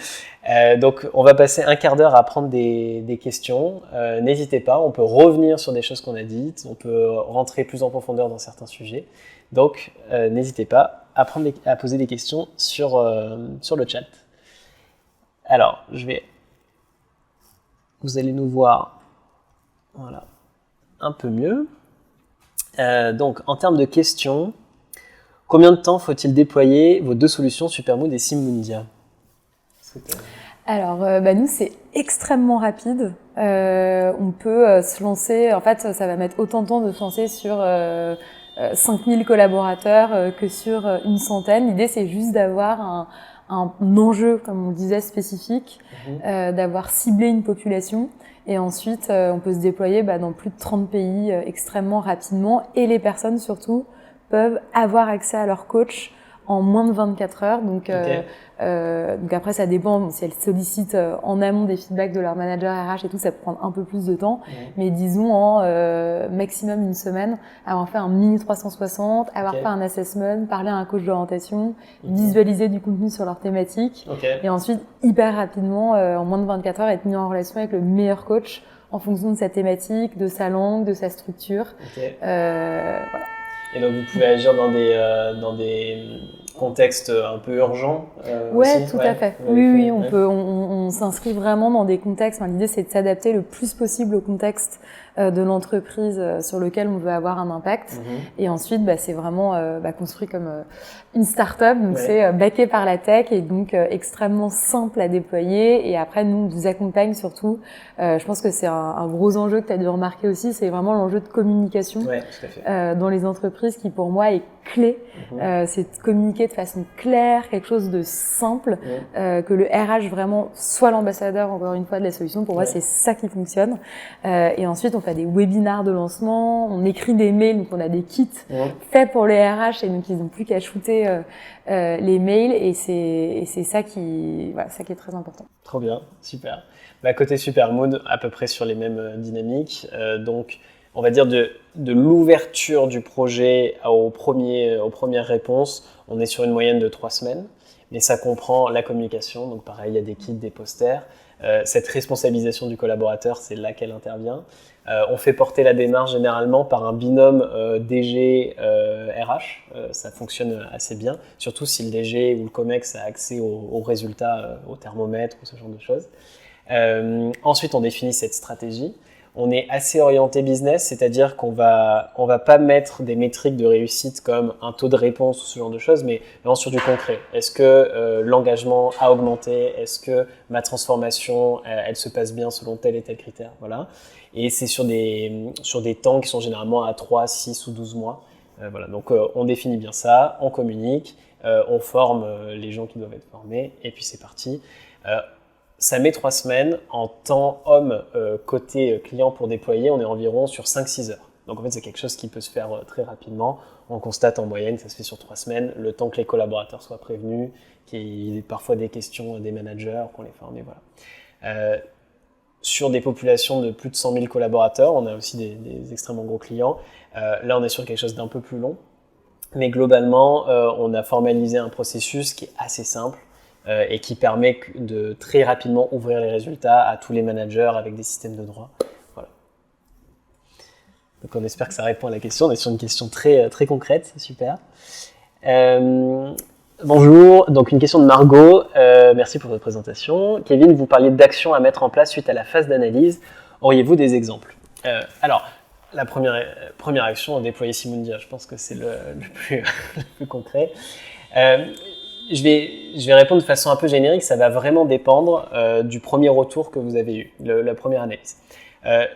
Donc on va passer un quart d'heure à prendre des questions. N'hésitez pas, on peut revenir sur des choses qu'on a dites, on peut rentrer plus en profondeur dans certains sujets. Donc n'hésitez pas à poser des questions sur le chat. Alors, vous allez nous voir un peu mieux. Donc, en termes de questions, combien de temps faut-il déployer vos deux solutions Supermood et Simundia? Alors, nous, c'est extrêmement rapide. On peut se lancer, en fait, ça va mettre autant de temps de se lancer sur 5000 collaborateurs que sur une centaine. L'idée, c'est juste d'avoir un enjeu, comme on disait, spécifique, d'avoir ciblé une population. Et ensuite, on peut se déployer dans plus de 30 pays extrêmement rapidement. Et les personnes, surtout, peuvent avoir accès à leur coach en moins de 24 heures. Donc après, ça dépend. Si elles sollicitent en amont des feedbacks de leur manager RH et tout, ça peut prendre un peu plus de temps. Mais disons en maximum une semaine, avoir fait un mini 360, avoir fait un assessment, parler à un coach d'orientation, visualiser du contenu sur leur thématique. Et ensuite, hyper rapidement, en moins de 24 heures, être mis en relation avec le meilleur coach en fonction de sa thématique, de sa langue, de sa structure. Voilà. Et donc, vous pouvez agir dans des contextes un peu urgents Ouais, aussi. Tout à fait. Oui, on s'inscrit vraiment dans des contextes. L'idée, c'est de s'adapter le plus possible au contexte de l'entreprise sur lequel on veut avoir un impact. Et ensuite, c'est vraiment construit comme une start-up. Donc, c'est backé par la tech et donc extrêmement simple à déployer. Et après, nous, on vous accompagne surtout. Je pense que c'est un gros enjeu que tu as dû remarquer aussi. C'est vraiment l'enjeu de communication tout à fait. dans les entreprises qui, pour moi, est clé. C'est de communiquer de façon claire, quelque chose de simple, que le RH vraiment soit l'ambassadeur, encore une fois, de la solution. Pour moi, c'est ça qui fonctionne. Et ensuite, on fait des webinars de lancement, on écrit des mails, donc on a des kits faits pour les RH, et donc ils n'ont plus qu'à shooter les mails, et c'est ça qui est très important. Trop bien, super. Côté Supermood, à peu près sur les mêmes dynamiques. Donc, on va dire de l'ouverture du projet aux premières réponses, on est sur une moyenne de 3 semaines. Mais ça comprend la communication, donc pareil, il y a des kits, des posters. Cette responsabilisation du collaborateur, c'est là qu'elle intervient. On fait porter la démarche généralement par un binôme DG RH. Ça fonctionne assez bien, surtout si le DG ou le COMEX a accès aux résultats, au thermomètre ou ce genre de choses. Ensuite, on définit cette stratégie. On est assez orienté business, c'est-à-dire qu'on va pas mettre des métriques de réussite comme un taux de réponse ou ce genre de choses, mais vraiment sur du concret. Est-ce que l'engagement a augmenté? Est-ce que ma transformation, elle se passe bien selon tel et tel critère? Voilà. Et c'est sur des temps qui sont généralement à 3, 6 ou 12 mois. Voilà. Donc, on définit bien ça, on communique, on forme les gens qui doivent être formés, et puis c'est parti. Ça met 3 semaines. En temps homme côté client pour déployer, on est environ sur 5-6 heures. Donc en fait, c'est quelque chose qui peut se faire très rapidement. On constate en moyenne que ça se fait sur 3 semaines, le temps que les collaborateurs soient prévenus, qu'il y ait parfois des questions des managers, qu'on les forme, et voilà. Sur des populations de plus de 100 000 collaborateurs, on a aussi des extrêmement gros clients. Là, on est sur quelque chose d'un peu plus long. Mais globalement, on a formalisé un processus qui est assez simple. Et qui permet de très rapidement ouvrir les résultats à tous les managers avec des systèmes de droit. Voilà. Donc on espère que ça répond à la question. On est sur une question très, très concrète, super. Bonjour, donc une question de Margot. Merci pour votre présentation. Kevin, vous parliez d'actions à mettre en place suite à la phase d'analyse. Auriez-vous des exemples? Alors, la première action, déployer Simundia, je pense que c'est le plus concret. Je vais répondre de façon un peu générique, ça va vraiment dépendre du premier retour que vous avez eu, la première analyse.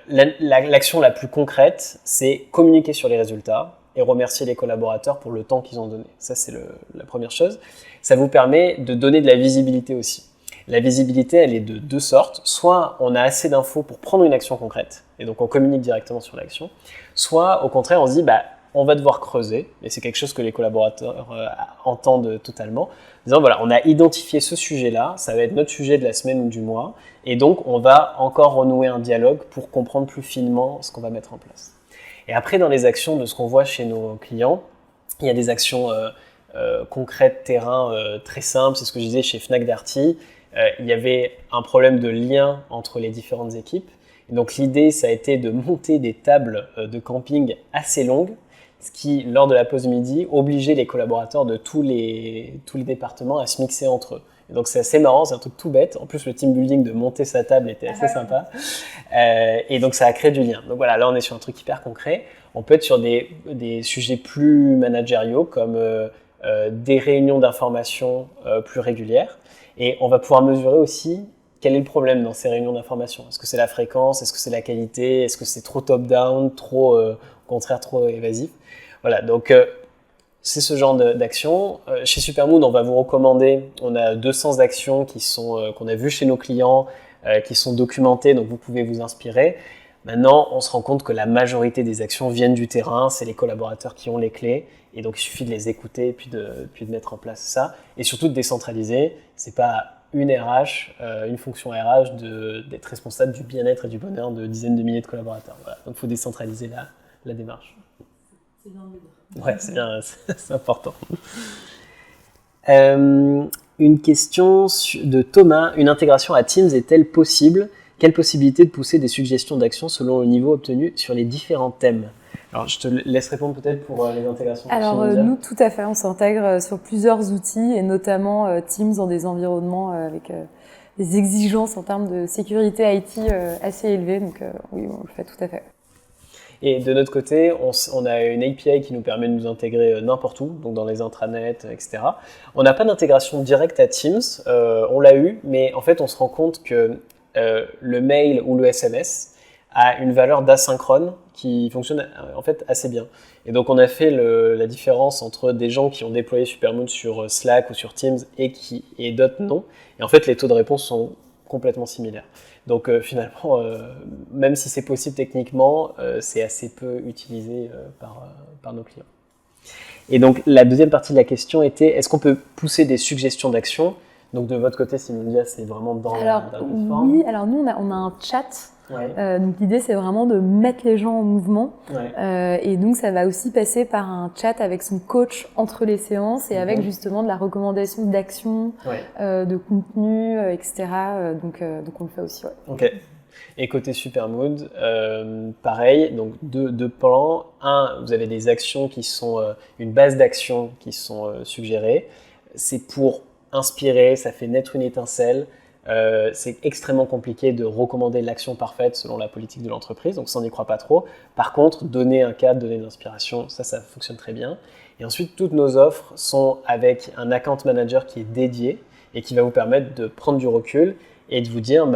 L'action la plus concrète, c'est communiquer sur les résultats et remercier les collaborateurs pour le temps qu'ils ont donné. Ça, c'est la première chose. Ça vous permet de donner de la visibilité aussi. La visibilité, elle est de 2 sortes. Soit on a assez d'infos pour prendre une action concrète, et donc on communique directement sur l'action. Soit, au contraire, on se dit, on va devoir creuser, et c'est quelque chose que les collaborateurs entendent totalement, en disant voilà, on a identifié ce sujet-là, ça va être notre sujet de la semaine ou du mois, et donc on va encore renouer un dialogue pour comprendre plus finement ce qu'on va mettre en place. Et après, dans les actions de ce qu'on voit chez nos clients, il y a des actions concrètes, terrain, très simples, c'est ce que je disais chez Fnac Darty, il y avait un problème de lien entre les différentes équipes, et donc l'idée, ça a été de monter des tables de camping assez longues, ce qui, lors de la pause midi, obligeait les collaborateurs de tous les départements à se mixer entre eux. Et donc c'est assez marrant, c'est un truc tout bête. En plus, le team building de monter sa table était assez sympa. Et donc ça a créé du lien. Donc voilà, là on est sur un truc hyper concret. On peut être sur des sujets plus managériaux, comme des réunions d'information plus régulières. Et on va pouvoir mesurer aussi quel est le problème dans ces réunions d'information. Est-ce que c'est la fréquence? Est-ce que c'est la qualité? Est-ce que c'est trop top-down? Au contraire, trop évasif? Voilà, donc c'est ce genre d'action. Chez Supermood, on va vous recommander, on a 200 actions qu'on a vues chez nos clients, qui sont documentées, donc vous pouvez vous inspirer. Maintenant, on se rend compte que la majorité des actions viennent du terrain, c'est les collaborateurs qui ont les clés, et donc il suffit de les écouter et puis de mettre en place ça, et surtout de décentraliser. C'est pas une RH, une fonction RH d'être responsable du bien-être et du bonheur de dizaines de milliers de collaborateurs. Voilà. Donc il faut décentraliser la démarche. C'est bien de le dire. Ouais, c'est bien, c'est important. Une question de Thomas. Une intégration à Teams est-elle possible? Quelle possibilité de pousser des suggestions d'action selon le niveau obtenu sur les différents thèmes? Alors, je te laisse répondre peut-être pour les intégrations. Alors, nous, tout à fait, on s'intègre sur plusieurs outils, et notamment Teams dans des environnements avec des exigences en termes de sécurité IT assez élevées. Donc, oui, on le fait tout à fait. Et de notre côté, on a une API qui nous permet de nous intégrer n'importe où, donc dans les intranets, etc. On n'a pas d'intégration directe à Teams, on l'a eu, mais en fait, on se rend compte que le mail ou le SMS a une valeur d'asynchrone qui fonctionne en fait assez bien. Et donc on a fait la différence entre des gens qui ont déployé Supermood sur Slack ou sur Teams et d'autres non. Et en fait les taux de réponse sont complètement similaires. Donc finalement, même si c'est possible techniquement, c'est assez peu utilisé par nos clients. Et donc la deuxième partie de la question était, est-ce qu'on peut pousser des suggestions d'action? Donc de votre côté, Simondia, c'est vraiment dans la plateforme. Oui, alors nous on a un chat. Ouais. Donc l'idée c'est vraiment de mettre les gens en mouvement. Ouais. Et donc ça va aussi passer par un chat avec son coach entre les séances et avec justement de la recommandation d'action, de contenu, etc. Donc on le fait aussi. Ouais. Ok. Et côté Supermood, pareil, donc deux plans. Un, vous avez des actions qui sont une base d'actions qui sont suggérées. C'est pour inspirer, ça fait naître une étincelle. C'est extrêmement compliqué de recommander l'action parfaite selon la politique de l'entreprise, donc ça on n'y croit pas trop. Par contre, donner un cadre, donner de l'inspiration, ça fonctionne très bien. Et ensuite, toutes nos offres sont avec un account manager qui est dédié et qui va vous permettre de prendre du recul et de vous dire,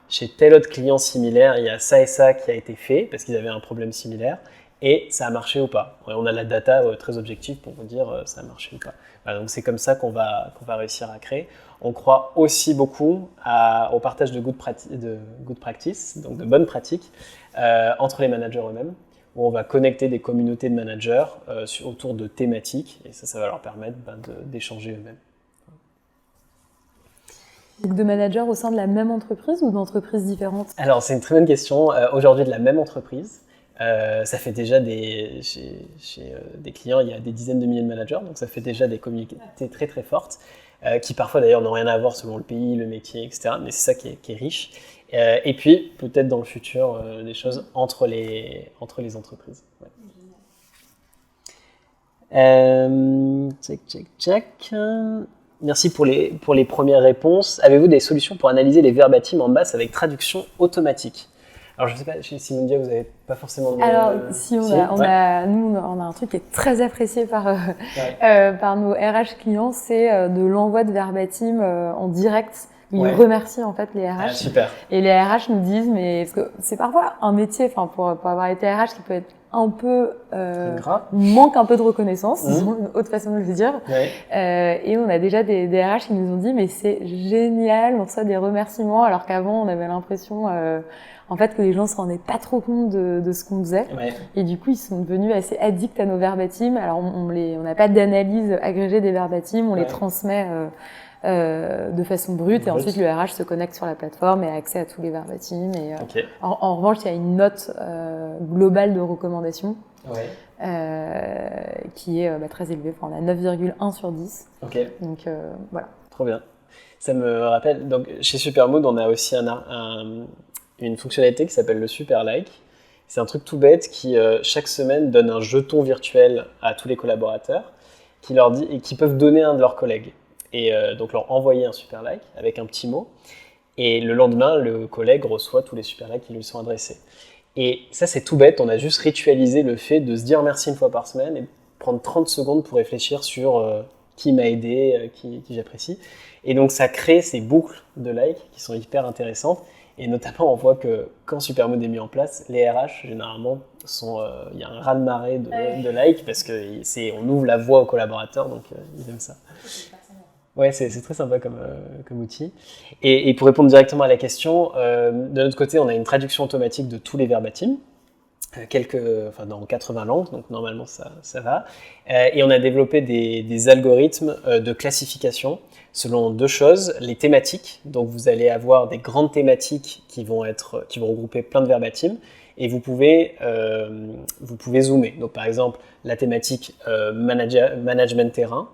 chez tel autre client similaire, il y a ça et ça qui a été fait parce qu'ils avaient un problème similaire et ça a marché ou pas. On a la data très objective pour vous dire ça a marché ou pas. Voilà, donc c'est comme ça qu'on va réussir à créer. On croit aussi beaucoup au partage de good practice, donc de bonnes pratiques entre les managers eux-mêmes, où on va connecter des communautés de managers autour de thématiques et ça va leur permettre d'échanger eux-mêmes. Donc de managers au sein de la même entreprise ou d'entreprises différentes? Alors c'est une très bonne question. Aujourd'hui de la même entreprise. Ça fait déjà chez des clients, il y a des dizaines de milliers de managers, donc ça fait déjà des communautés très très fortes, qui parfois d'ailleurs n'ont rien à voir selon le pays, le métier, etc. Mais c'est ça qui est riche. Et puis peut-être dans le futur, des choses entre les entreprises. Ouais. Check. Merci pour les premières réponses. Avez-vous des solutions pour analyser les verbatims en masse avec traduction automatique? Alors, je ne sais pas, chez Simondia, vous n'avez pas forcément de... Alors, on a un truc qui est très apprécié par nos RH clients, c'est de l'envoi de verbatim en direct. Ils remercient en fait les RH. Ah, super. Et les RH nous disent, mais parce que c'est parfois un métier, pour avoir été RH, qui peut être un peu manque un peu de reconnaissance, disons, une autre façon de le dire. Et on a déjà des RH qui nous ont dit, mais c'est génial, on reçoit des remerciements, alors qu'avant on avait l'impression en fait que les gens se rendaient pas trop compte de ce qu'on faisait. Et du coup ils sont devenus assez addicts à nos verbatims. Alors on n'a pas d'analyse agrégée des verbatims, on les transmet de façon brute et ensuite le RH se connecte sur la plateforme et a accès à tous les verbatims. Et, en revanche, il y a une note globale de recommandation qui est très élevée. Enfin, on a 9,1 sur 10. Donc voilà. Trop bien. Ça me rappelle, donc chez Supermood, on a aussi une fonctionnalité qui s'appelle le Super Like. C'est un truc tout bête qui, chaque semaine, donne un jeton virtuel à tous les collaborateurs qui leur dit, et qui peuvent donner un de leurs collègues. Et donc leur envoyer un super like avec un petit mot. Et le lendemain, le collègue reçoit tous les super likes qui lui sont adressés. Et ça, c'est tout bête. On a juste ritualisé le fait de se dire merci une fois par semaine et de prendre 30 secondes pour réfléchir sur qui m'a aidé, qui j'apprécie. Et donc, ça crée ces boucles de likes qui sont hyper intéressantes. Et notamment, on voit que quand Supermood est mis en place, les RH, généralement, il y a un raz-de-marée de likes parce qu'on ouvre la voie aux collaborateurs, donc ils aiment ça. Ouais, c'est très sympa comme outil. Et pour répondre directement à la question, de notre côté, on a une traduction automatique de tous les verbatims, dans 80 langues, donc normalement ça va. Et on a développé des algorithmes de classification selon deux choses, les thématiques. Donc vous allez avoir des grandes thématiques qui vont regrouper plein de verbatims. Et vous pouvez zoomer. Donc par exemple, la thématique management terrain.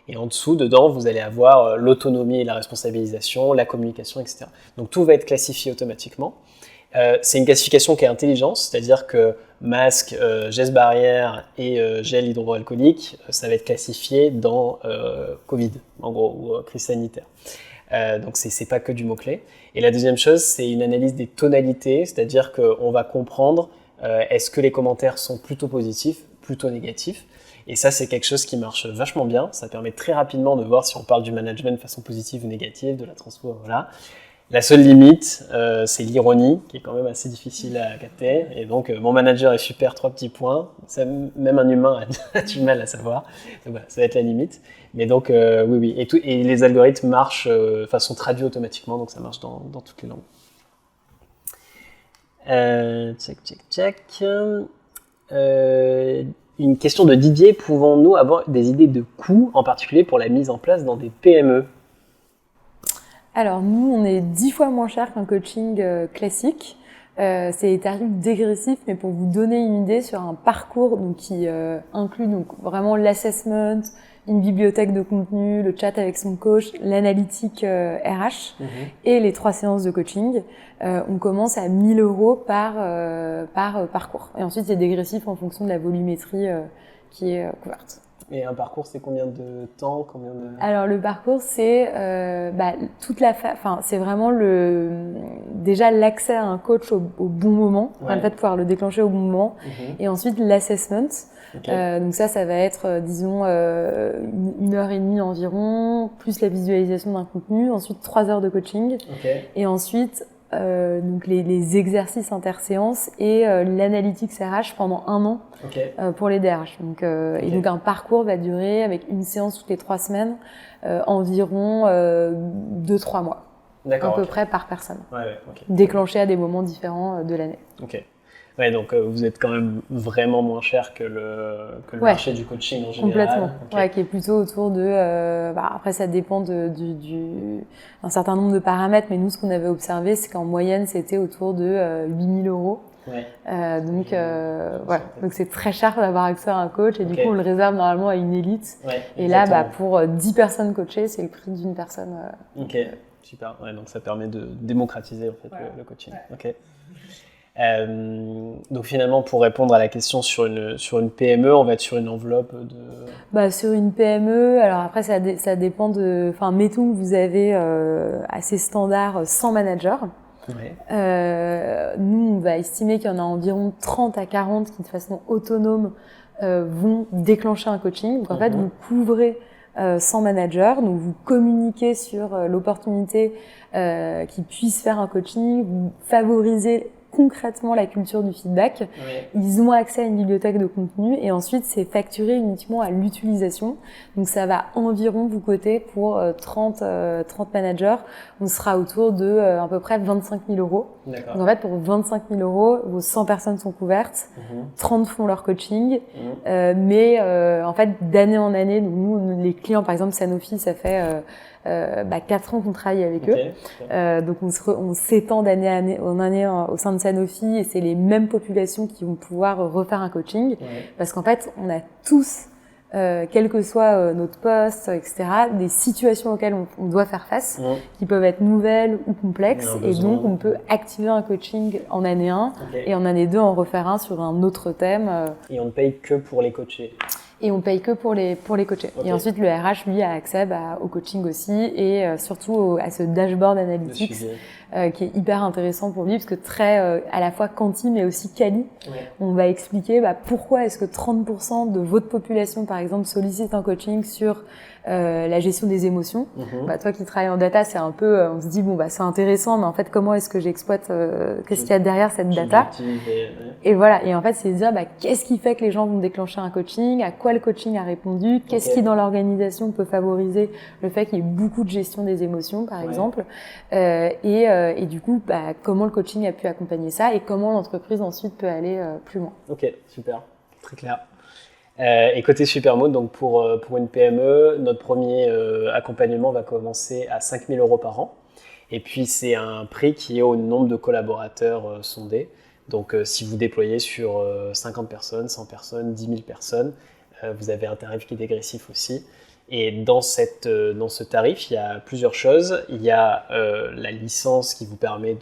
Et en dessous, dedans, vous allez avoir l'autonomie et la responsabilisation, la communication, etc. Donc tout va être classifié automatiquement. C'est une classification qui est intelligente, c'est-à-dire que masque, geste barrière et gel hydroalcoolique, ça va être classifié dans Covid, en gros, ou crise sanitaire. Donc c'est pas que du mot-clé. Et la deuxième chose, c'est une analyse des tonalités, c'est-à-dire qu'on va comprendre est-ce que les commentaires sont plutôt positifs, plutôt négatifs. Et ça, c'est quelque chose qui marche vachement bien. Ça permet très rapidement de voir si on parle du management de façon positive ou négative, de la transfo, voilà. La seule limite, c'est l'ironie, qui est quand même assez difficile à capter. Et donc, mon manager est super, 3 petits points. Ça, même un humain a du mal à savoir. Donc, voilà, ça va être la limite. Mais donc, oui. Et les algorithmes marchent, sont traduits automatiquement, donc ça marche dans toutes les langues. Check. Une question de Didier. Pouvons-nous avoir des idées de coûts, en particulier pour la mise en place dans des PME ? Alors nous, on est 10 fois moins cher qu'un coaching classique. C'est des tarifs dégressifs, mais pour vous donner une idée sur un parcours donc, qui inclut donc, vraiment l'assessment, une bibliothèque de contenu, le chat avec son coach, l'analytique RH et les 3 séances de coaching, on commence à 1 000 € par parcours. Et ensuite, c'est dégressif en fonction de la volumétrie qui est couverte. Et un parcours, c'est combien de temps, Alors le parcours, c'est c'est vraiment déjà l'accès à un coach au bon moment, le fait de pouvoir le déclencher au bon moment, et ensuite l'assessment. Donc ça va être, disons, 1h30 environ, plus la visualisation d'un contenu, ensuite 3 heures de coaching, et ensuite donc les exercices interséances et l'analytics RH pendant 1 an pour les DRH. Donc, et donc un parcours va durer avec une séance toutes les 3 semaines, environ 2-3 mois, à peu près par personne, déclenché à des moments différents de l'année. Ouais, donc vous êtes quand même vraiment moins cher que le marché du coaching en général. Complètement, qui est plutôt autour de... après, ça dépend d'un certain nombre de paramètres, mais nous, ce qu'on avait observé, c'est qu'en moyenne, c'était autour de 8 000 €. Donc c'est très cher d'avoir accès à un coach, et du coup, on le réserve normalement à une élite. Et là, pour 10 personnes coachées, c'est le prix d'une personne. Super. Ouais, donc ça permet de démocratiser en fait, le coaching. Donc finalement, pour répondre à la question sur une PME, on va être sur une enveloppe de... Sur une PME, alors après ça dépend de... Enfin, mettons que vous avez assez standard 100 managers. Nous, on va estimer qu'il y en a environ 30 à 40 qui de façon autonome vont déclencher un coaching. Donc en fait, vous couvrez 100 managers, donc vous communiquez sur l'opportunité qu'ils puissent faire un coaching, vous favorisez concrètement la culture du feedback. Ils ont accès à une bibliothèque de contenu, et ensuite c'est facturé uniquement à l'utilisation. Donc ça va environ vous coûter pour 30 managers, on sera autour de à peu près 25 000 €. Donc en fait, pour 25 000 € vos 100 personnes sont couvertes, 30 font leur coaching, mais en fait d'année en année, donc nous les clients par exemple Sanofi, ça fait 4 ans qu'on travaille avec eux. Donc on s'étend d'année en année au sein de Sanofi, et c'est les mêmes populations qui vont pouvoir refaire un coaching, parce qu'en fait on a tous, quel que soit notre poste, etc., des situations auxquelles on doit faire face, qui peuvent être nouvelles ou complexes, et donc on peut activer un coaching en année 1 et en année 2 en refaire un sur un autre thème. Et on ne paye que pour les coachés. Et on paye que pour les coachés. Et ensuite, le RH, lui, a accès au coaching aussi, et surtout à ce dashboard analytics qui est hyper intéressant pour lui, parce que très à la fois quanti mais aussi quali. On va expliquer pourquoi est-ce que 30% de votre population, par exemple, sollicite un coaching sur la gestion des émotions. Toi qui travailles en data, c'est un peu, on se dit c'est intéressant, mais en fait, comment est-ce que j'exploite, qu'est-ce qu'il y a derrière cette data? Et voilà. Et en fait, c'est de dire qu'est-ce qui fait que les gens vont déclencher un coaching, à quoi le coaching a répondu, qu'est-ce qui dans l'organisation peut favoriser le fait qu'il y ait beaucoup de gestion des émotions, par exemple, et du coup, comment le coaching a pu accompagner ça, et comment l'entreprise ensuite peut aller plus loin. Ok, super, très clair. Et côté Supermood, donc pour une PME, notre premier accompagnement va commencer à 5 000 € par an. Et puis c'est un prix qui est au nombre de collaborateurs sondés. Donc si vous déployez sur 50 personnes, 100 personnes, 10 000 personnes, vous avez un tarif qui est dégressif aussi. Et dans ce tarif, il y a plusieurs choses. Il y a la licence qui vous permet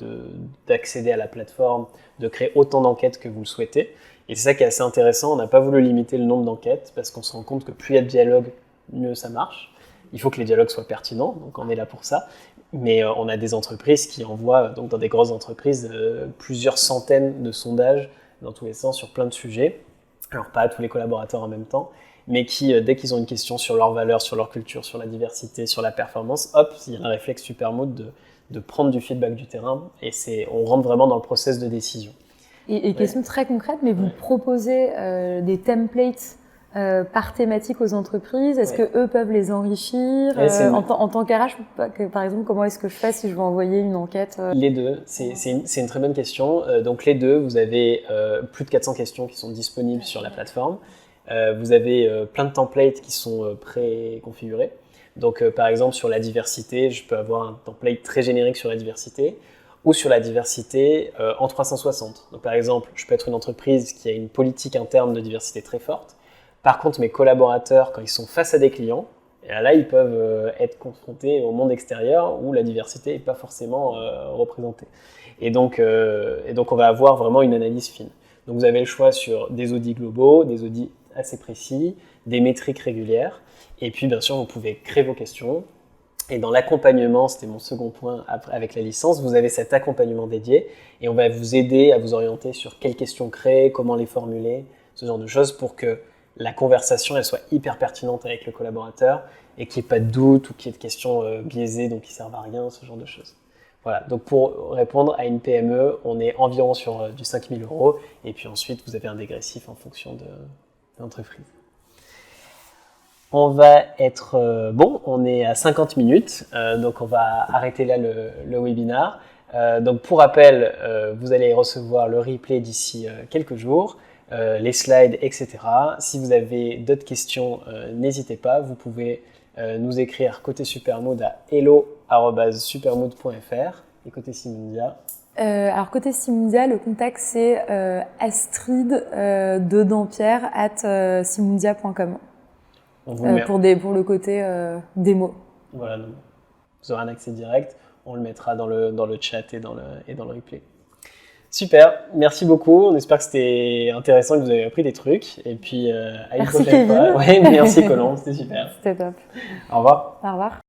d'accéder à la plateforme, de créer autant d'enquêtes que vous le souhaitez. Et c'est ça qui est assez intéressant. On n'a pas voulu limiter le nombre d'enquêtes, parce qu'on se rend compte que plus il y a de dialogues, mieux ça marche. Il faut que les dialogues soient pertinents, donc on est là pour ça. Mais on a des entreprises qui envoient, donc dans des grosses entreprises, plusieurs centaines de sondages dans tous les sens sur plein de sujets. Alors pas à tous les collaborateurs en même temps, mais qui, dès qu'ils ont une question sur leurs valeurs, sur leur culture, sur la diversité, sur la performance, hop, il y a un réflexe Supermood de prendre du feedback du terrain et on rentre vraiment dans le process de décision. Et question très concrète, mais vous proposez des templates par thématique aux entreprises. Est-ce que eux peuvent les enrichir en tant qu'RH, par exemple, comment est-ce que je fais si je veux envoyer une enquête Les deux, c'est une très bonne question. Donc les deux, vous avez plus de 400 questions qui sont disponibles sur la plateforme. Vous avez plein de templates qui sont préconfigurés. Donc par exemple sur la diversité, je peux avoir un template très générique sur la diversité ou sur la diversité en 360. Donc par exemple, je peux être une entreprise qui a une politique interne de diversité très forte. Par contre, mes collaborateurs, quand ils sont face à des clients, là, ils peuvent être confrontés au monde extérieur où la diversité n'est pas forcément représentée. Et donc, on va avoir vraiment une analyse fine. Donc, vous avez le choix sur des audits globaux, des audits assez précis, des métriques régulières. Et puis, bien sûr, vous pouvez créer vos questions. Et dans l'accompagnement, c'était mon second point avec la licence, vous avez cet accompagnement dédié et on va vous aider à vous orienter sur quelles questions créer, comment les formuler, ce genre de choses pour que la conversation elle soit hyper pertinente avec le collaborateur et qu'il n'y ait pas de doute ou qu'il y ait de questions biaisées donc qui ne servent à rien, ce genre de choses. Voilà, donc pour répondre à une PME, on est environ sur du 5 000 € et puis ensuite vous avez un dégressif en fonction de l'entreprise. On va être on est à 50 minutes, donc on va arrêter là le webinar. Donc pour rappel, vous allez recevoir le replay d'ici quelques jours. Les slides, etc. Si vous avez d'autres questions, n'hésitez pas. Vous pouvez nous écrire côté Supermood à hello@supermood.fr et côté Simundia. Alors côté Simundia, le contact c'est Astrid Dampierre@simundia.com pour le côté démo. Voilà, donc, vous aurez un accès direct. On le mettra dans le chat et dans le replay. Super, merci beaucoup. On espère que c'était intéressant, que vous avez appris des trucs. Et puis, à une prochaine fois. Ouais, merci Colombe, c'était super. C'était top. Au revoir. Au revoir.